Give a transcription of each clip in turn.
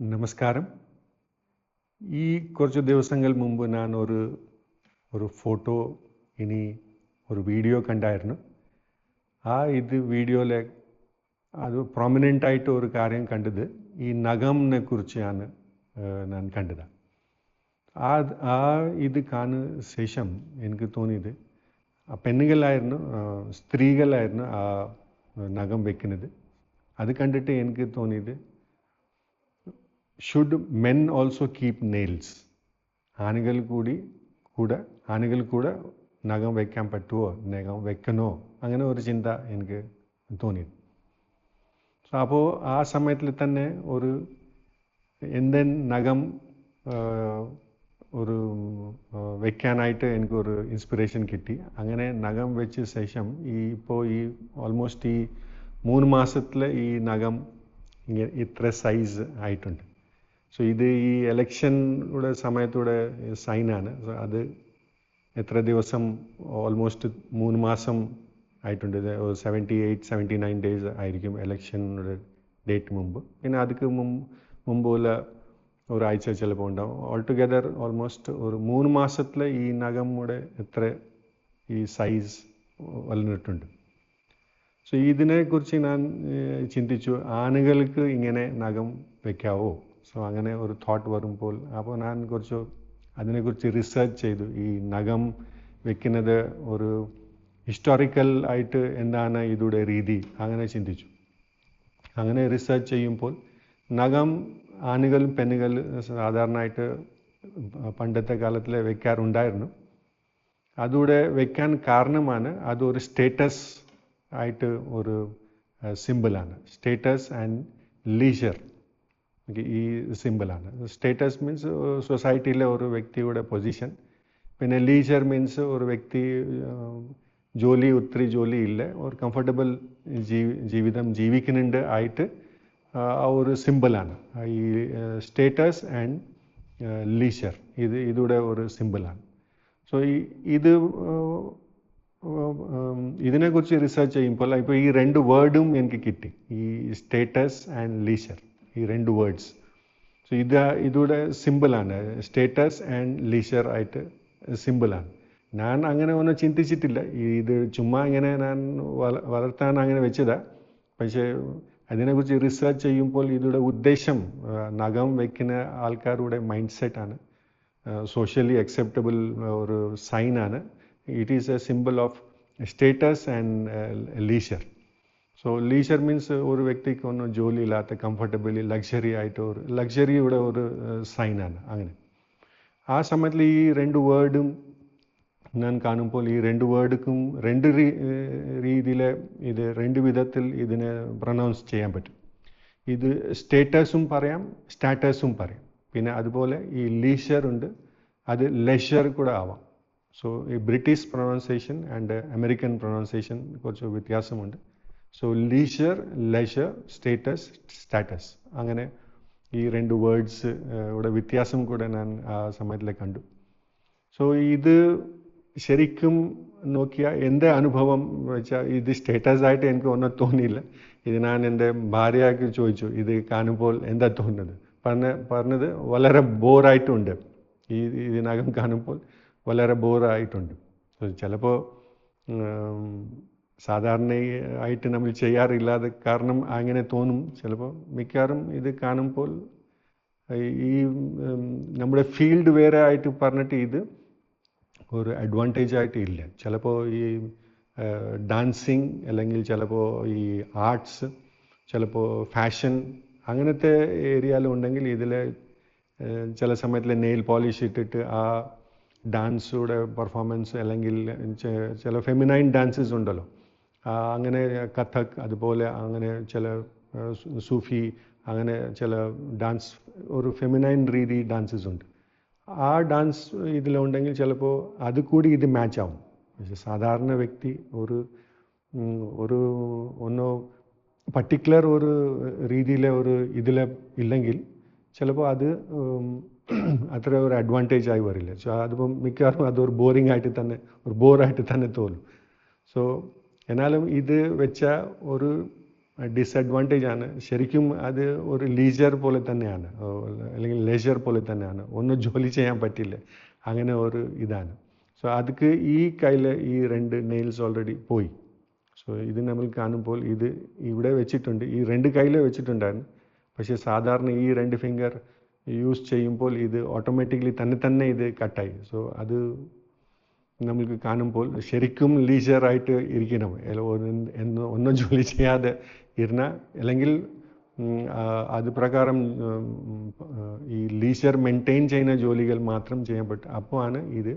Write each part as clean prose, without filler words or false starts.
നമസ്കാരം. ഈ കുറച്ച് ദിവസങ്ങൾ മുമ്പ് ഞാൻ ഒരു ഫോട്ടോ ഇനി ഒരു വീഡിയോ കണ്ടായിരുന്നു. ഇത് വീഡിയോയിലെ അത് പ്രൊമിനൻ്റ് ആയിട്ട് ഒരു കാര്യം കണ്ടത് ഈ നഖംനെ കുറിച്ചാണ് ഞാൻ കണ്ടത്. ഇത് കാണുന്ന ശേഷം എനിക്ക് തോന്നിയത് പെണ്ണുങ്ങളായിരുന്നു, സ്ത്രീകളായിരുന്നു ആ നഖം വെക്കുന്നത്. അത് കണ്ടിട്ട് എനിക്ക് തോന്നിയത് should men also keep nails? ആണുകൾ കൂടെ നഖം വെക്കാൻ പറ്റുമോ, നഖം വെക്കണോ, അങ്ങനെ ഒരു ചിന്ത എനിക്ക് തോന്നി. അപ്പോൾ ആ സമയത്തിൽ തന്നെ എൻ്റെ നഖം വെക്കാനായിട്ട് എനിക്കൊരു ഇൻസ്പിറേഷൻ കിട്ടി. അങ്ങനെ നഖം വെച്ച ശേഷം ഇപ്പോൾ ഓൾമോസ്റ്റ് 3 മാസത്തിൽ ഈ നഖം ഇത്ര സൈസ് ആയിട്ടുണ്ട്. സോ ഇത് ഈ ഇലക്ഷനുടെ സമയത്തൂടെ സൈനാണ്. സോ അത് എത്ര ദിവസം, ഓൾമോസ്റ്റ് 3 മാസം ആയിട്ടുണ്ട്. 78-79 ഡേയ്സ് ആയിരിക്കും ഇലക്ഷനുടെ ഡേറ്റ് മുമ്പ്. പിന്നെ അതിക്ക് മുമ്പുള്ള ഒരാഴ്ച ചിലപ്പോൾ ഉണ്ടാവും. ഓൾടുഗെദർ ഓൾമോസ്റ്റ് 3 മാസത്തിൽ ഈ നഖമുടെ എത്ര ഈ സൈസ് വളർന്നിട്ടുണ്ട്. സോ ഇതിനെക്കുറിച്ച് ഞാൻ ചിന്തിച്ചു, ആണുങ്ങൾക്ക് ഇങ്ങനെ നഖം വെക്കാവോ? സോ അങ്ങനെ ഒരു തോട്ട് വരുമ്പോൾ അപ്പോൾ ഞാൻ അതിനെക്കുറിച്ച് റിസർച്ച് ചെയ്തു. ഈ നഖം വെക്കുന്നത് ഒരു ഹിസ്റ്റോറിക്കൽ ആയിട്ട് എന്താണ് ഇതിൻ്റെ രീതി, അങ്ങനെ ചിന്തിച്ചു. അങ്ങനെ റിസർച്ച് ചെയ്യുമ്പോൾ നഖം ആണുകളും പെണ്ണുകളും സാധാരണയായിട്ട് പണ്ടത്തെ കാലത്തിൽ വെക്കാറുണ്ടായിരുന്നു. അതുകൂടെ വെക്കാൻ കാരണമാണ് അതൊരു സ്റ്റേറ്റസ് ആയിട്ട് ഒരു സിമ്പിളാണ്. സ്റ്റേറ്റസ് ആൻഡ് ലീഷർ ഈ സിമ്പിളാണ്. സ്റ്റേറ്റസ് മീൻസ് സൊസൈറ്റിയിലെ ഒരു വ്യക്തിയുടെ പൊസിഷൻ. പിന്നെ ലീഷർ മീൻസ് ഒരു വ്യക്തി ഒത്തിരി ജോലി ഇല്ല, ഒരു കംഫർട്ടബിൾ ജീവിതം ജീവിക്കുന്നുണ്ട് ആയിട്ട് ആ ഒരു സിമ്പിളാണ് ഈ സ്റ്റേറ്റസ് ആൻഡ് ലീഷർ. ഇതിവിടെ ഒരു സിമ്പിളാണ്. സോ ഇതിനെക്കുറിച്ച് റിസർച്ച് ചെയ്യുമ്പോൾ ഇപ്പോൾ ഈ 2 വേർഡും എനിക്ക് കിട്ടി, ഈ സ്റ്റേറ്റസ് ആൻഡ് ലീഷർ, ഈ 2 വേർഡ്സ്. സോ ഇതിവിടെ സിമ്പിളാണ്, സ്റ്റേറ്റസ് ആൻഡ് ലീഷർ ആയിട്ട് സിമ്പിളാണ്. ഞാൻ അങ്ങനെ ഒന്നും ചിന്തിച്ചിട്ടില്ല. ഇത് ചുമ്മാ ഇങ്ങനെ ഞാൻ വളർത്താൻ അങ്ങനെ വെച്ചതാ. പക്ഷേ അതിനെക്കുറിച്ച് റിസർച്ച് ചെയ്യുമ്പോൾ ഇതിയുടെ ഉദ്ദേശം നഖം വയ്ക്കുന്ന ആൾക്കാരുടെ മൈൻഡ് സെറ്റാണ്. സോഷ്യലി അക്സെപ്റ്റബിൾ ഒരു സൈനാണ്. It is a simple of status and leisure. So leisure means ഒരു വ്യക്തിക്ക് ഒന്നും ജോലി ഇല്ലാത്ത കംഫർട്ടബിളി ലക്ഷറി ആയിട്ട് ലക്ഷറിയുടെ ഒരു സൈനാണ്. അങ്ങനെ ആ സമയത്തിൽ ഈ 2 വേർഡും ഞാൻ കാണുമ്പോൾ ഈ 2 വേർഡുക്കും 2 രീതിയിൽ 2 വിധത്തിൽ ഇതിനെ പ്രൊനൗൺസ് ചെയ്യാൻ പറ്റും. ഇത് സ്റ്റേറ്റസും പറയാം, സ്റ്റാറ്റസും പറയാം. പിന്നെ അതുപോലെ ഈ ലീഷർ ഉണ്ട്, അത് ലെഷർ കൂടെ ആവാം. സോ ഈ British pronunciation and American pronunciation കുറച്ച് വ്യത്യാസമുണ്ട്. So leisure, leisure, status, status, അങ്ങനെ ഈ 2 വേർഡ്സ് ഇവിടെ വ്യത്യാസം കൂടെ ഞാൻ ആ സമയത്തിൽ കണ്ടു. സോ ഇത് ശരിക്കും നോക്കിയാൽ എൻ്റെ അനുഭവം വെച്ചാൽ ഇത് സ്റ്റേറ്റസ് ആയിട്ട് എനിക്ക് ഒന്നും തോന്നിയില്ല. ഇത് ഞാൻ എൻ്റെ ഭാര്യയ്ക്ക് ചോദിച്ചു, ഇത് കാണുമ്പോൾ എന്താ തോന്നുന്നത്? പറഞ്ഞത് വളരെ ബോറായിട്ടുണ്ട്. ഇതിനകം കാണുമ്പോൾ വളരെ ബോറായിട്ടുണ്ട്. ചിലപ്പോൾ സാധാരണയായിട്ട് നമ്മൾ ചെയ്യാറില്ലാതെ കാരണം അങ്ങനെ തോന്നും. ചിലപ്പോൾ മിക്കവാറും ഇത് കാണുമ്പോൾ ഈ നമ്മുടെ ഫീൽഡ് വേറെ ആയിട്ട് പറഞ്ഞിട്ട് ഇത് ഒരു അഡ്വാൻറ്റേജ് ആയിട്ട് ഇല്ല. ചിലപ്പോൾ ഈ ഡാൻസിങ് അല്ലെങ്കിൽ ചിലപ്പോൾ ഈ ആർട്സ്, ചിലപ്പോൾ ഫാഷൻ, അങ്ങനത്തെ ഏരിയയിലുണ്ടെങ്കിൽ ഇതിൽ ചില സമയത്തിൽ നെയിൽ പോളിഷ് ഇട്ടിട്ട് ആ ഡാൻസുടെ പെർഫോമൻസ്, അല്ലെങ്കിൽ ചില ഫെമിനൈൻ ഡാൻസസ് ഉണ്ടല്ലോ, അങ്ങനെ കഥക്, അതുപോലെ അങ്ങനെ ചില സൂഫി, അങ്ങനെ ചില ഡാൻസ് ഒരു ഫെമിനൈൻ രീതി ഡാൻസസ് ഉണ്ട്. ആ ഡാൻസ് ഇതിലുണ്ടെങ്കിൽ ചിലപ്പോൾ അത് കൂടി ഇത് മാച്ച് ആവും. പക്ഷെ സാധാരണ വ്യക്തി ഒന്നോ പർട്ടിക്കുലർ ഒരു രീതിയിലെ ഇതിൽ ഇല്ലെങ്കിൽ ചിലപ്പോൾ അത് അത്ര ഒരു അഡ്വാൻറ്റേജ് ആയി വരില്ല. സോ അതിപ്പം മിക്കവാറും അതൊരു ബോറായിട്ട് തന്നെ തോന്നും. സോ എന്നാലും ഇത് വെച്ച ഡിസഡ്വാൻറ്റേജ് ആണ്. ശരിക്കും അത് ഒരു ലീജർ പോലെ തന്നെയാണ്, അല്ലെങ്കിൽ ലെഷർ പോലെ തന്നെയാണ്. ഒന്നും ജോലി ചെയ്യാൻ പറ്റില്ല, അങ്ങനെ ഒരു ഇതാണ്. സോ അതൊക്കെ ഈ കയ്യിൽ ഈ 2 നെയിൽസ് ഓൾറെഡി പോയി. സോ ഇത് നമ്മൾ കാണുമ്പോൾ ഇത് ഇവിടെ വെച്ചിട്ടുണ്ട്, ഈ 2 കയ്യിൽ വെച്ചിട്ടുണ്ടായിരുന്നു. പക്ഷേ സാധാരണ ഈ 2 ഫിംഗർ യൂസ് ചെയ്യുമ്പോൾ ഇത് ഓട്ടോമാറ്റിക്കലി തന്നെ ഇത് കട്ടായി. സോ അത് നമുക്ക് കാണുമ്പോൾ ശരിക്കും ലീജറായിട്ട് ഇരിക്കണം, ഒന്നും ജോലി ചെയ്യാതെ ഇരുന്നാൽ, അല്ലെങ്കിൽ അത് പ്രകാരം ഈ ലീജർ മെയിൻറ്റെയിൻ ചെയ്യുന്ന ജോലികൾ മാത്രം ചെയ്യാൻ പറ്റും. അപ്പോൾ ആണ് ഇത്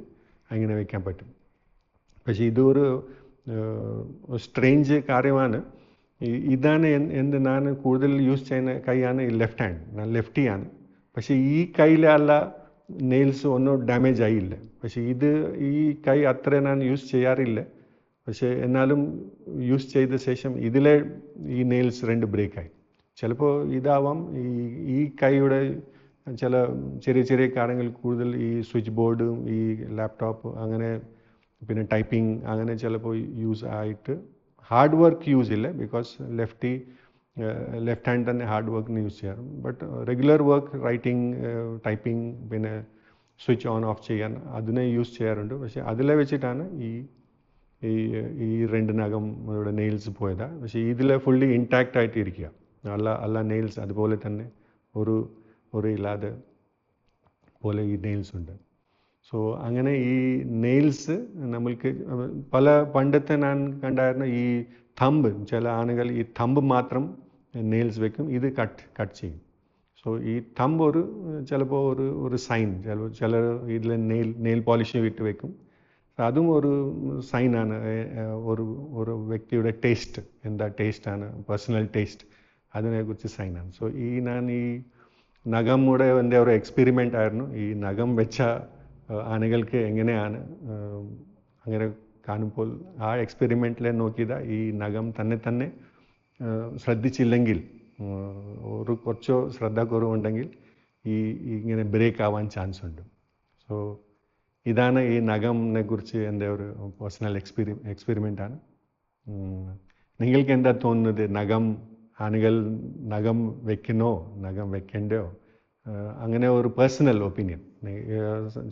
അങ്ങനെ വയ്ക്കാൻ പറ്റും. പക്ഷേ ഇതൊരു സ്ട്രേഞ്ച് കാര്യമാണ്. ഇതാണ് ഞാൻ കൂടുതൽ യൂസ് ചെയ്യുന്ന കൈയാണ് ഈ ലെഫ്റ്റ് ഹാൻഡ്, ഞാൻ ലെഫ്റ്റിയാണ്. പക്ഷേ ഈ കയ്യിലല്ല നെയിൽസ് ഒന്നും ഡാമേജ് ആയില്ല. പക്ഷേ ഈ കൈ അത്ര ഞാൻ യൂസ് ചെയ്യാറില്ല. പക്ഷേ എന്നാലും യൂസ് ചെയ്ത ശേഷം ഇതിലെ ഈ നെയിൽസ് 2 ബ്രേക്കായി. ചിലപ്പോൾ ഇതാവാം, ഈ കൈയുടെ ചില ചെറിയ കാര്യങ്ങൾ കൂടുതൽ ഈ സ്വിച്ച് ബോർഡും ഈ ലാപ്ടോപ്പ് അങ്ങനെ പിന്നെ ടൈപ്പിംഗ് അങ്ങനെ ചിലപ്പോൾ യൂസ് ആയിട്ട് ഹാർഡ് വർക്ക് യൂസ് ഇല്ല. ബിക്കോസ് ലെഫ്റ്റ് ഹാൻഡ് തന്നെ ഹാർഡ് വർക്കിന് യൂസ് ചെയ്യാറ്. But regular work, writing, typing, പിന്നെ സ്വിച്ച് ഓൺ ഓഫ് ചെയ്യാൻ അതിനെ യൂസ് ചെയ്യാറുണ്ട്. പക്ഷേ അതിലെ വെച്ചിട്ടാണ് ഈ 2 നഖം നെയിൽസ് പോയതാണ്. പക്ഷേ ഇതിലെ ഫുള്ളി ഇൻടാക്റ്റ് ആയിട്ട് ഇരിക്കുക, അല്ല നെയിൽസ് അതുപോലെ തന്നെ ഒരു ഇല്ലാതെ പോലെ ഈ നെയിൽസ് ഉണ്ട്. സോ അങ്ങനെ ഈ നെയിൽസ് നമ്മൾക്ക് പണ്ടത്തെ ഞാൻ കണ്ടായിരുന്നു ഈ തമ്പ്, ചില ആളുകൾ ഈ തമ്പ് മാത്രം നെയിൽസ് വെക്കും, ഇത് കട്ട് ചെയ്യും. സോ ഈ തമ്പ് ചിലപ്പോൾ ഒരു സൈൻ, ചിലർ ഇതിൽ നെയിൽ പോളിഷ് ഇട്ട് വെക്കും. അതും ഒരു സൈനാണ്, ഒരു വ്യക്തിയുടെ ടേസ്റ്റ്, എന്താ ടേസ്റ്റാണ്, പേഴ്സണൽ ടേസ്റ്റ്, അതിനെക്കുറിച്ച് സൈനാണ്. സോ ഞാൻ ഈ നഖം കൂടെ എൻ്റെ ഒരു എക്സ്പെരിമെൻ്റ് ആയിരുന്നു. ഈ നഖം വെച്ച ആനകൾക്ക് എങ്ങനെയാണ് അങ്ങനെ കാണുമ്പോൾ ആ എക്സ്പെരിമെൻറ്റിലെ നോക്കിയതാ. ഈ നഖം തന്നെ ശ്രദ്ധിച്ചില്ലെങ്കിൽ, കുറച്ചോ ശ്രദ്ധക്കുറവുണ്ടെങ്കിൽ ഇങ്ങനെ ബ്രേക്ക് ആവാൻ ചാൻസ് ഉണ്ട്. സോ ഇതാണ് ഈ നഖമിനെ കുറിച്ച് എൻ്റെ ഒരു പേഴ്സണൽ എക്സ്പെരിമെൻ്റാണ്. നിങ്ങൾക്ക് എന്താ തോന്നുന്നത്? ആളുകൾ നഖം വെക്കണോ, നഖം വെക്കണ്ടോ? അങ്ങനെ ഒരു പേഴ്സണൽ ഒപ്പീനിയൻ.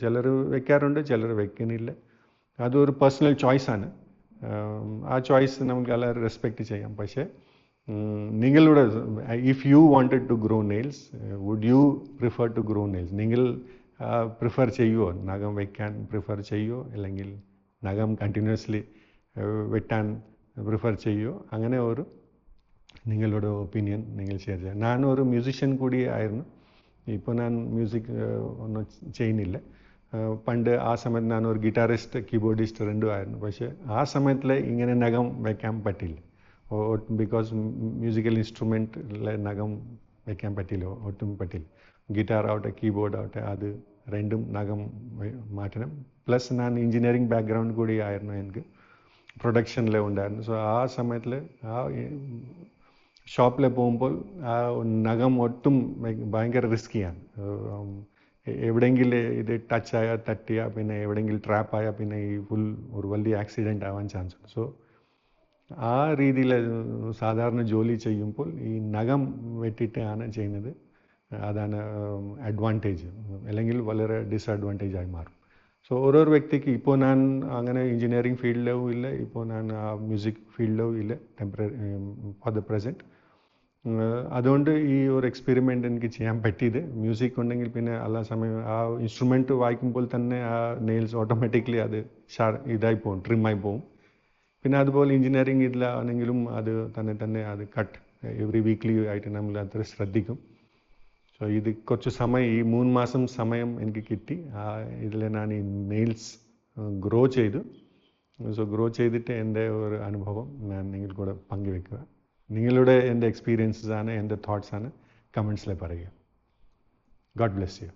ചിലർ വെക്കാറുണ്ട്, ചിലർ വെക്കുന്നില്ല. അതൊരു പേഴ്സണൽ ചോയ്സാണ്. ആ ചോയ്സ് നമുക്ക് എല്ലാവരും റെസ്പെക്റ്റ് ചെയ്യാം. പക്ഷേ നിങ്ങളുടെ if you wanted to grow nails, would you prefer to grow nails? നിങ്ങൾ പ്രിഫർ ചെയ്യുമോ, നഖം വെക്കാൻ പ്രിഫർ ചെയ്യുമോ, അല്ലെങ്കിൽ നഖം കണ്ടിന്യൂസ്ലി വെട്ടാൻ പ്രിഫർ ചെയ്യുമോ? അങ്ങനെ നിങ്ങളുടെ ഒപ്പീനിയൻ നിങ്ങൾ ഷെയർ ചെയ്യാം. ഞാനൊരു മ്യൂസിഷ്യൻ കൂടി ആയിരുന്നു. ഇപ്പോൾ ഞാൻ മ്യൂസിക് ഒന്നും ചെയ്യുന്നില്ല. പണ്ട് ആ സമയത്ത് ഞാനൊരു ഗിറ്റാറിസ്റ്റ്, കീബോർഡിസ്റ്റ് 2 ആയിരുന്നു. പക്ഷേ ആ സമയത്തിൽ ഇങ്ങനെ നഖം വയ്ക്കാൻ പറ്റില്ല. ബിക്കോസ് മ്യൂസിക്കൽ ഇൻസ്ട്രുമെൻറ്റിലെ നഖം വയ്ക്കാൻ പറ്റില്ല, ഒട്ടും പറ്റില്ല. ഗിറ്റാർ ആവട്ടെ, കീബോർഡ് ആവട്ടെ, അത് 2ഉം നഖം മാറ്റണം. പ്ലസ് ഞാൻ എഞ്ചിനീയറിംഗ് ബാക്ക്ഗ്രൗണ്ട് കൂടി ആയിരുന്നു, എനിക്ക് പ്രൊഡക്ഷനിൽ ഉണ്ടായിരുന്നു. സോ ആ സമയത്തിൽ ആ ഷോപ്പിൽ പോകുമ്പോൾ ആ നഖം ഒട്ടും ഭയങ്കര റിസ്ക്കിയാണ്. എവിടെയെങ്കിലും ഇത് ടച്ച് ആയാൽ, തട്ടിയാൽ, പിന്നെ എവിടെയെങ്കിലും ട്രാപ്പ് ആയാൽ പിന്നെ ഈ ഒരു വലിയ ആക്സിഡൻറ്റ് ആവാൻ ചാൻസ് ഉണ്ട്. സോ ആ രീതിയിൽ സാധാരണ ജോലി ചെയ്യുമ്പോൾ ഈ നഖം വെട്ടിയിട്ടാണ് ചെയ്യുന്നത്. അതാണ് അഡ്വാൻറ്റേജ്, അല്ലെങ്കിൽ വളരെ ഡിസഡ്വാൻറ്റേജ് ആയി മാറും. സോ ഓരോ വ്യക്തിക്ക്, ഇപ്പോൾ ഞാൻ അങ്ങനെ എഞ്ചിനീയറിംഗ് ഫീൽഡിലോ ഇല്ല, ഇപ്പോൾ ഞാൻ ആ മ്യൂസിക് ഫീൽഡിലോ ഇല്ല ഫോർ ദ പ്രസൻറ്റ്. അതുകൊണ്ട് ഈ ഒരു എക്സ്പെരിമെൻ്റ് എനിക്ക് ചെയ്യാൻ പറ്റിയത്. മ്യൂസിക് ഉണ്ടെങ്കിൽ പിന്നെ എല്ലാ സമയം ആ ഇൻസ്ട്രുമെൻറ്റ് വായിക്കുമ്പോൾ തന്നെ ആ നെയിൽസ് ഓട്ടോമാറ്റിക്കലി അത് ഇതായി പോകും, ട്രിമ്മായി പോകും. പിന്നെ അതുപോലെ എഞ്ചിനീയറിംഗ് ഇതിലാണെങ്കിലും അത് തന്നെ അത് കട്ട് എവറി വീക്ക്ലി ആയിട്ട് നമ്മൾ അത്ര ശ്രദ്ധിക്കും. സോ ഇത് കുറച്ച് സമയം, ഈ 3 മാസം സമയം എനിക്ക് കിട്ടി. ഇതിൽ ഞാൻ ഈ നെയിൽസ് ഗ്രോ ചെയ്തു. സോ ഗ്രോ ചെയ്തിട്ട് എൻ്റെ ഒരു അനുഭവം ഞാൻ നിങ്ങൾ കൂടെ പങ്കുവെക്കുക. നിങ്ങളുടെ എൻ്റെ എക്സ്പീരിയൻസസ് ആണ്, എൻ്റെ തോട്ട്സ് ആണ്, കമൻസിൽ പറയുക. God bless you.